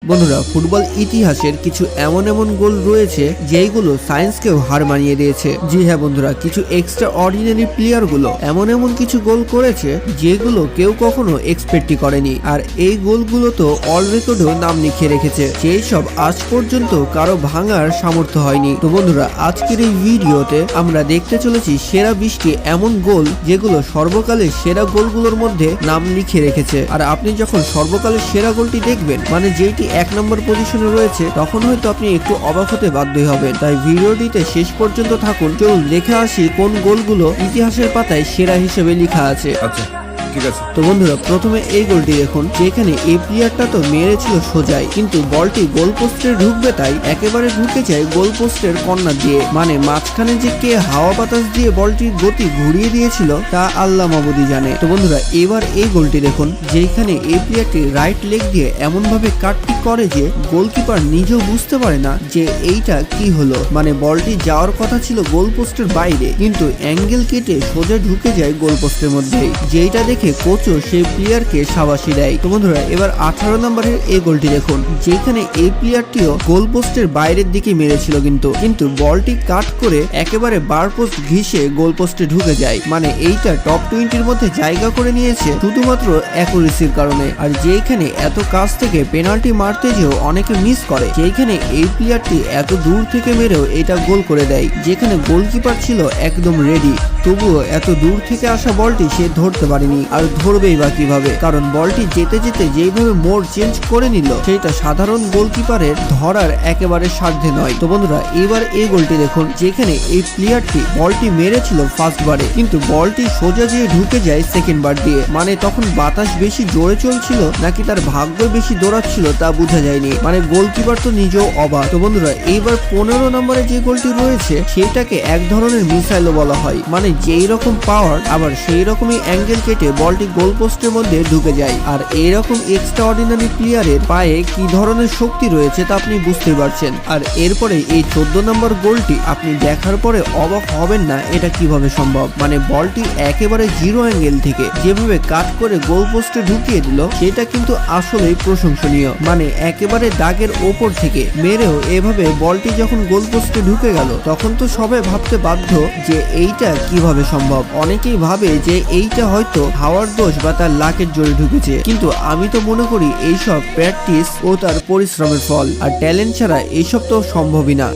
বন্ধুরা, ফুটবল ইতিহাসের কিছু এমন গোল রয়েছে যেইগুলো সায়েন্সকেও হার মানিয়ে দিয়েছে। জি হ্যাঁ বন্ধুরা, কিছু এক্সট্রা অর্ডিনারি প্লেয়ার গুলো এমন কিছু গোল করেছে যেগুলো কেউ কখনো এক্সপেক্টই করেনি, আর এই গোলগুলো তো অল রেকর্ডেও নাম লিখিয়ে রেখেছে, যেই সব আজ পর্যন্ত কারো ভাঙার সামর্থ্য হয়নি। তো বন্ধুরা, আজকের এই ভিডিওতে আমরা দেখতে চলেছি সেরা 20টি এমন গোল যেগুলো সর্বকালের সেরা গোলগুলোর মধ্যে নাম লিখিয়ে রেখেছে। আর আপনি যখন সর্বকালের সেরা গোলটি দেখবেন, মানে যেটি 1 নম্বর পজিশনে রয়েছে, তখন হয়তো আপনি একটু অবাক হতে বাধ্যই হবেন। তাই ভিডিওটিতে শেষ পর্যন্ত থাকুন। চলুন দেখে আসি কোন গোলগুলো ইতিহাসের পাতায় সেরা হিসেবে লেখা আছে। আচ্ছা ঠিক আছে। তো বন্ধুরা, প্রথমে এই গোলটি দেখুন, যেখানে এই প্লেয়ারটা তো মেরেছিল সোজাই, কিন্তু বলটি গোল পোস্টে ঢুকবে তাই একেবারে ঢুকে যায় গোল পোস্টের কর্নার দিয়ে। মানে মাঝখানে যে কে হাওয়া বাতাস দিয়ে বলটির গতি ঘুরিয়ে দিয়েছিল তা আল্লাহ মাবুদি জানে। তো বন্ধুরা, এবার এই গোলটি দেখুন, যেখানে এই প্লেয়ারটি রাইট লেগ দিয়ে এমন ভাবে কাটটি করে যে গোলকিপার নিজেও বুঝতে পারে না যে এইটা কি হলো। মানে বলটি যাওয়ার কথা ছিল গোল পোস্টের বাইরে, কিন্তু অ্যাঙ্গেল কেটে সোজা ঢুকে যায় গোল পোস্টের মধ্যে, যেইটা দেখে কোচও সেই প্লেয়ারকে শাবাশি দেয়। তো বন্ধুরা, এবার 18 নম্বরের এই গোলটি দেখুন, যেখানে এই প্লেয়ারটিও গোল পোস্টের বাইরের দিকে মেরেছিল, কিন্তু বলটি কাট করে একেবারে বার পোস্ট ঘিসে গোল পোস্টে ঢুকে যায়। মানে এইটা টপ 20-র মধ্যে জায়গা করে নিয়েছে শুধুমাত্র অ্যাকুরেসির কারণে। আর যেখানে এত কাছ থেকে পেনাল্টি মারতে যেও অনেকে মিস করে, যেখানে এই প্লেয়ারটি এত দূর থেকে মেরেও এটা গোল করে দেয়, যেখানে গোলকিপার ছিল একদম রেডি, তবুও এত দূর থেকে আসা বলটি সে ধরতে পারেনি। আর ধরবেই বা কিভাবে, কারণ বলটি যেতে যেতে যেইভাবে মোড় চেঞ্জ করে নিল, সেটা সাধারণ গোলকিপারের ধরার একেবারে সাধ্যে নয়। তো বন্ধুরা, এবার এই গোলটি দেখুন, যেখানে এই প্লেয়ারটি বলটি মেরেছিল ফার্স্ট বারে, কিন্তু বলটি সোজা যেয়ে ঢুকে যায় সেকেন্ড বার দিয়ে। মানে তখন বাতাস বেশি জোরে চলছিল নাকি তার ভাগ্য বেশি দৌড়াচ্ছিল তা বোঝা যায়নি। মানে গোলকিপার তো নিজেও অবাক। তো বন্ধুরা, এইবার 15 নম্বরে যে গোলটি রয়েছে সেটাকে এক ধরনের মিসাইলও বলা হয়। মানে যেই রকম পাওয়ার আবার সেই রকমই অ্যাঙ্গেল কেটে বলটি গোল পোস্টের মধ্যে ঢুকে যায়। আর এরকম এক্সট্রা অর্ডিনারি প্লেয়ারের পায়ে কি ধরনের শক্তি রয়েছে তা আপনি বুঝতে পারছেন। আর এরপরে এই 14 নম্বর গোলটি আপনি দেখার পরে অবাক হবেন না এটা কিভাবে সম্ভব। মানে বলটি একেবারে জিরো অ্যাঙ্গেল থেকে যেভাবে কাট করে গোল পোস্টে ঢুকিয়ে দিল, সেটা কিন্তু আসলেই প্রশংসনীয়। মানে একেবারে দাগের ওপর থেকে মেরেও এভাবে বলটি যখন গোল পোস্টে ঢুকে গেল, তখন তো সবাই ভাবতে বাধ্য যে এইটা কিভাবে সম্ভব। অনেকেই ভাবে যে এইটা হয়তো হাওয়ার দোষ বা তার লাকের জোরে ঢুকেছে, কিন্তু আমি তো মনে করি এইসব প্র্যাকটিস ও তার পরিশ্রমের ফল, আর ট্যালেন্ট ছাড়া এইসব তো সম্ভবই না।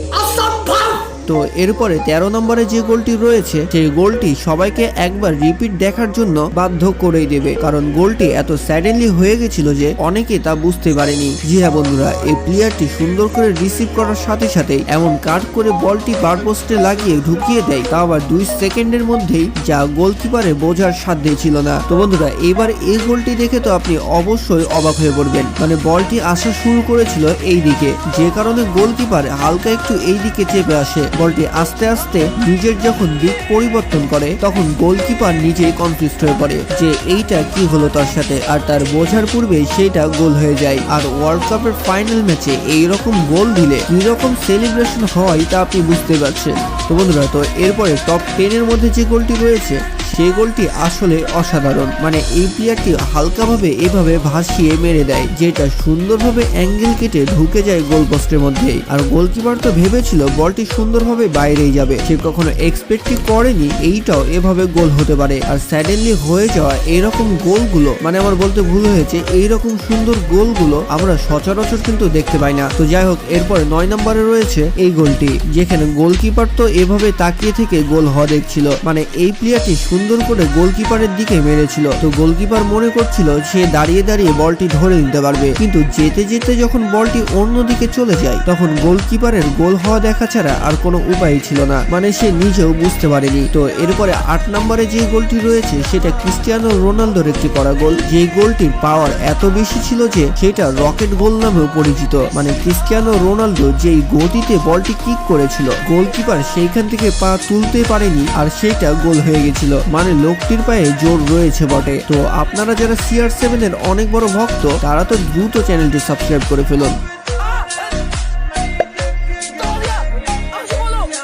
তো এরপরে 13 নম্বরে যে গোলটি রয়েছে, সেই গোলটি সবাইকে একবার রিপিট দেখার জন্য বাধ্য করেই দেবে, কারণ গোলটি এত স্যাডেনলি হয়ে গেছিল যে অনেকে তা বুঝতে পারেনি। জি হ্যাঁ বন্ধুরা, এই প্লেয়ারটি সুন্দর করে রিসিভ করার সাথে সাথে এমন কাট করে বলটি বার পোস্টে লাগিয়ে ঢুকিয়ে দেয়, তা আবার 2 সেকেন্ডের মধ্যেই, যা গোলকিপারে বোঝার সাধ্যই ছিল না। তো বন্ধুরা, এবার এই গোলটি দেখে তো আপনি অবশ্যই অবাক হয়ে পড়বেন। মানে বলটি আসা শুরু করেছিল এই দিকে, যে কারণে গোলকিপার হালকা একটু এই দিকে চেপে আসে। বলটি আস্তে আস্তে নিজের যখন দিক পরিবর্তন করে, তখন গোলকিপার নিজেই কনফিউজড হয়ে পড়ে যে এইটা কি হলো তার সাথে, আর তার বোঝার পূর্বেই সেইটা গোল হয়ে যায়। আর ওয়ার্ল্ড কাপের ফাইনাল ম্যাচে এইরকম গোল দিলে কিরকম সেলিব্রেশন হয় তা আপনি বুঝতে পারছেন। তো বন্ধুরা, তো এরপরে টপ 10-এর মধ্যে যে গোলটি রয়েছে, সেই গোলটি আসলে অসাধারণ। মানে এই প্লেয়ারটি হালকাভাবে এভাবে ভাসিয়ে মেরে দেয়, যেটা সুন্দরভাবে অ্যাঙ্গেল কেটে ঢুকে যায় গোল পোস্টের মধ্যে। আর গোলকিপার তো ভেবেছিল বলটি সুন্দরভাবে বাইরেই যাবে, সে কখনো এক্সপেক্টই করেনি এইটাও এভাবে গোল হতে পারে। আর স্যাডেনলি হয়ে যাওয়া এইরকম গোলগুলো, মানে আমার বলতে ভুল হয়েছে, এইরকম সুন্দর গোলগুলো আমরা সচরাচর কিন্তু দেখতে পাই না। তো যাই হোক, এরপরে 9 নম্বরে রয়েছে এই গোলটি, যেখানে গোলকিপার তো এভাবে তাকিয়ে থেকে গোল হওয়া দেখছিল। মানে এই প্লেয়ারটি সুন্দর করে গোলকিপারের দিকে মেরেছিল, তো গোলকিপার মনে করছিল সে দাঁড়িয়ে দাঁড়িয়ে বলটি ধরে নিতে পারবে, কিন্তু যেতে যেতে যখন বলটি অন্যদিকে চলে যায়, তখন গোলকিপারের গোল হওয়া দেখা ছাড়া আর কোনো উপায় ছিল না। মানে সে নিজেও বুঝতে পারেনি। তো এরপরে 8 নম্বরে যে গোলটি রয়েছে, সেটা ক্রিস্টিয়ানো রোনালদোর একটি করা গোল, যে গোলটির পাওয়ার এত বেশি ছিল যে সেটা রকেট গোল নামেও পরিচিত। মানে ক্রিস্টিয়ানো রোনালদো যেই গতিতে বলটি কিক করেছিল, গোলকিপার সেইখান থেকে পা তুলতে পারেনি, আর সেইটা গোল হয়ে গেছিল। মানে লোকটির পায়ে জোর রয়েছে বটে। তো আপনারা যারা CR7-এর অনেক বড় ভক্ত, তারা তো দ্রুত চ্যানেলটি সাবস্ক্রাইব করে ফেলুন।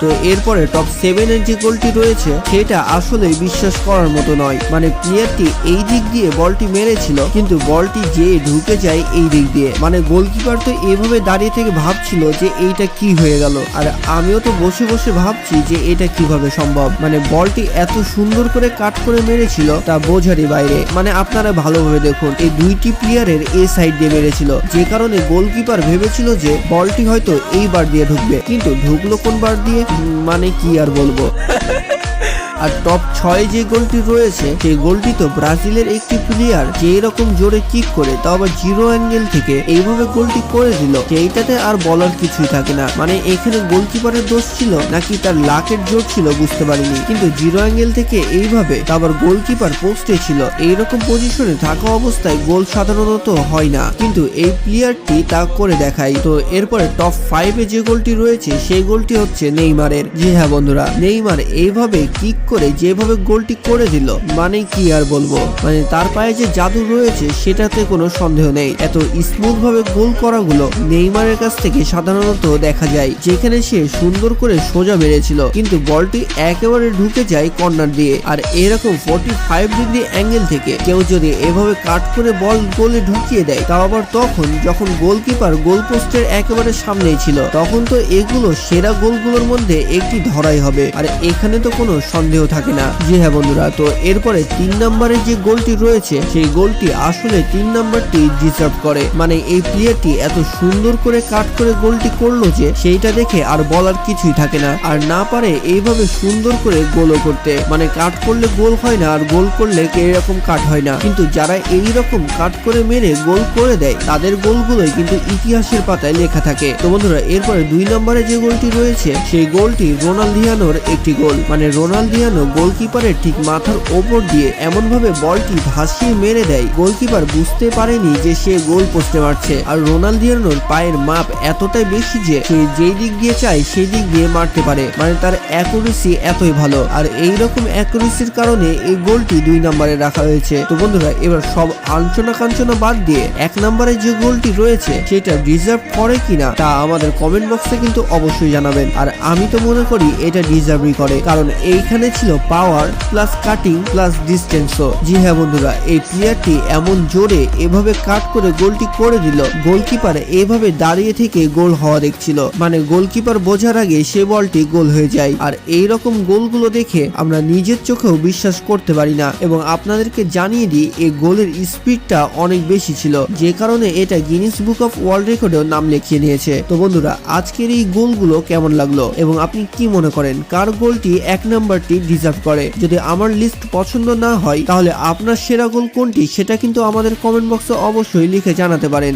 তো এরপরে টপ 7 এর যে গোলটি রয়েছে সেটা আসলেই বিশ্বাস করার মতো নয়। মানে প্লেয়ারটি এই দিক দিয়ে বলটি মেরেছিল কিন্তু বলটি যে ঢুকে যায় এই দিক দিয়ে। মানে গোলকিপার তো এইভাবে দাঁড়িয়ে থেকে ভাবছিল যে এইটা কি হয়ে গেল, আর আমিও তো বসে বসে ভাবছি যে এটা কিভাবে সম্ভব। মানে বলটি এত সুন্দর করে কাট করে মেরেছিল তা বোঝারই বাইরে। মানে আপনারা ভালোভাবে দেখুন, এই দুইটি প্লেয়ারের এই সাইড দিয়ে মেরেছিল, যে কারণে গোলকিপার ভেবেছিল যে বলটি হয়তো এই বার দিয়ে ঢুকবে, কিন্তু ঢুকলো কোন বার দিয়ে, মানে কি আর বলবো। আর টপ 6 যে গোলটি রয়েছে সেই গোলটি তো ব্রাজিলের একটি প্লেয়ার যে এরকম জোরে কিক করে তাও আবার জিরো অ্যাঙ্গেল থেকে এইভাবে গোলটি করে দিল, সেইটাতে আর বলার কিছুই থাকে না। মানে এখানে গোলকিপারের দোষ ছিল নাকি তার লাকের জোর ছিল বুঝতে পারিনি, কিন্তু জিরো অ্যাঙ্গেল থেকে এইভাবে আবার গোলকিপার পোস্টে ছিল, এইরকম পজিশনে থাকা অবস্থায় গোল সাধারণত হয় না, কিন্তু এই প্লেয়ারটি তা করে দেখায়। তো এরপরে টপ 5 এ যে গোলটি রয়েছে সেই গোলটি হচ্ছে নেইমারের। জি হ্যাঁ বন্ধুরা, নেইমার এইভাবে কিক করে যেভাবে গোলটি করে দিল, মানে কি আর বলবো। মানে তার পায়ে যে জাদু রয়েছে সেটাতে কোনো সন্দেহ নেই। এত স্মুথ ভাবে গোল করাগুলো নেইমারের কাছ থেকে সাধারণত দেখা যায়, যেখানে সে সুন্দর করে সোজা মেরেছিল কিন্তু বলটি একেবারে ঢুকে যায় কর্নার দিয়ে। আর এরকম 45 ডিগ্রি অ্যাঙ্গেল থেকে কেউ যদি এভাবে কাট করে বল গোলে ঢুকিয়ে দেয়, তাও আবার তখন যখন গোলকিপার গোল পোস্টের একেবারে সামনেই ছিল, তখন তো এগুলো সেরা গোলগুলোর মধ্যে একটি ধরাই হবে, আর এখানে তো কোনো সন্দেহ থাকে না। জি হ্যাঁ বন্ধুরা, তো এরপরে 3 নম্বরের যে গোলটি রয়েছে সেই গোলটি আসলে 3 নম্বরটি ডিজার্ভ করে। মানে এই প্লেয়ারটি এত সুন্দর করে কাট করে গোলটি করলো যে সেইটা দেখে আর বলার কিছুই থাকে না, আর না পারে এইভাবে সুন্দর করে গোলও করতে। মানে কাট করলে গোল হয় না, আর গোল করলে এরকম কাট হয় না, কিন্তু যারা এই রকম কাট করে মেরে গোল করে দেয় তাদের গোলগুলোই কিন্তু ইতিহাসের পাতায় লেখা থাকে। তো বন্ধুরা এরপরে 2 নম্বরে যে গোলটি রয়েছে সেই গোলটি রোনালদিয়ানোর একটি গোল। মানে রোনালদিয়ানো গোলকিপারের ঠিক মাথার ওপর দিয়ে এমন ভাবে বলটি ভাসিয়ে মেরে দেয়, গোলকিপার বুঝতে পারেনি যে সে গোল পোস্টে মারছে। আর রোনালদিয়ানোর পায়ের মাপ এতটাই বেশি যে সে যেই দিক দিয়ে চায় সেই দিক দিয়ে মারতে পারে। মানে তার অ্যাকুরেসি এতই ভালো, আর এই রকম অ্যাকুরেসির কারণে এই গোলটি 2 নম্বরে রাখা হয়েছে। তো বন্ধুরা এবার সব আলোচনা কাঞ্চনা বাদ দিয়ে 1 নম্বরে যে গোলটি রয়েছে সেটা ডিজার্ভ করে কিনা তা আমাদের কমেন্ট বক্সে কিন্তু অবশ্যই জানাবেন। আর আমি তো মনে করি এটা ডিজার্ভই করে, কারণ এইখানে ছিল পাওয়ার প্লাস কাটিং প্লাস ডিস্টেন্সও। জি হ্যাঁ বন্ধুরা, এই প্লেয়ারটি এমন জোরে এভাবে কাট করে গোলটি করে দিল, গোলকিপার এভাবে দাঁড়িয়ে থেকে গোল হওয়া দেখছিল। মানে গোলকিপার বোঝার আগে সে বলটি গোল হয়ে যায়। আর এই রকম গোলগুলো দেখে আমরা নিজের চোখেও বিশ্বাস করতে পারি না, এবং আপনাদেরকে জানিয়ে দিই এই গোলের স্পিডটা অনেক বেশি ছিল, যে কারণে এটা গিনিস বুক অফ ওয়ার্ল্ড রেকর্ডেও নাম লিখিয়ে নিয়েছে। তো বন্ধুরা আজকের এই গোলগুলো কেমন লাগলো এবং আপনি কি মনে করেন কার গোলটি 1 নম্বরটি ডিজার্ভ করে? যদি আমার লিস্ট পছন্দ না হয় তাহলে আপনার সেরা গোল কোনটি সেটা কিন্তু আমাদের কমেন্ট বক্সে অবশ্যই লিখে জানাতে পারেন।